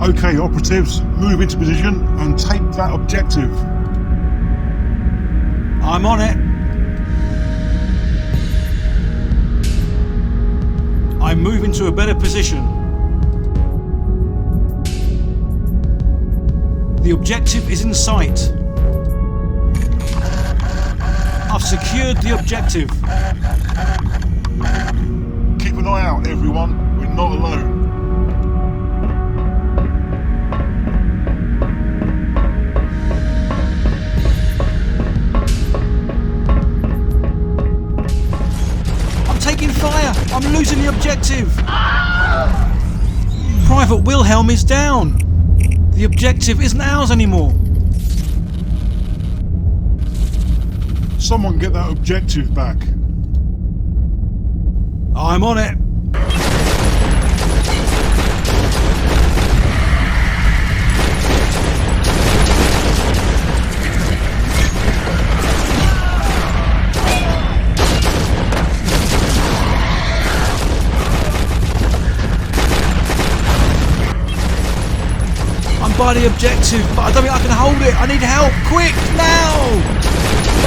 Okay, operatives, move into position and take that objective. I'm on it. I move into a better position. The objective is in sight. I've secured the objective. Keep an eye out, everyone. We're not alone. I'm taking fire. I'm losing the objective. Private Wilhelm is down. The objective isn't ours anymore. Someone get that objective back. I'm on it. I'm by the objective, but I don't think I can hold it. I need help, quick, now!